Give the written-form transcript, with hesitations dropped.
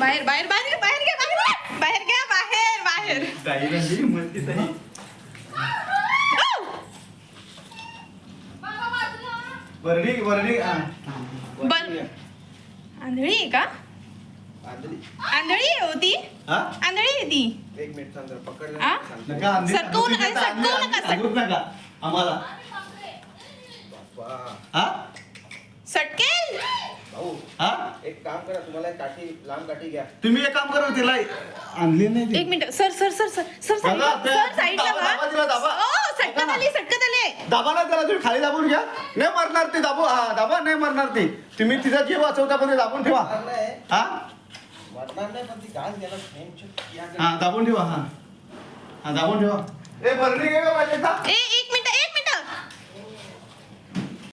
बाहेर बाहेर बाहेर बाहेर घ्या बाहेर बाहेर घ्या बाहेर बाहेर ताईला म्हणते ताई. वरडी वरडी बन आंधळी आहे का? आंधळी आहे होती. आंधळी आहे ती. एक मिनिट थांब जरा पकड आ? नका अंधी सरकवू नका, सरकवू नका, सांगूच नका आम्हाला. हा सटकेल. भाऊ हा एक काम करा, तुम्हाला एक काठी, लांब काठी घ्या. तुम्ही एक काम करा, तिला आणली नाही ती. एक minute sir sir sir sir sir बघा, ते- सर साईडला दाबा, दाबा तिला, दाबा. सटकत आली सटकत आली. दाबा ना त्याला, तुम्ही खाली दाबून घ्या. नाही मरणार ती, दाबू. हा दाबा, नाही मरणार ती. तुम्ही तिचा जीव वाचवता पण ते दाबून ठेवा. वाटणार नाही, हा वाटणार नाही, पण ती घास घ्यायला नेमची या हा दाबून ठेवा. हा हा दाबून ठेवा. ए भरणी घे का पाहिजे का? एक मिनिट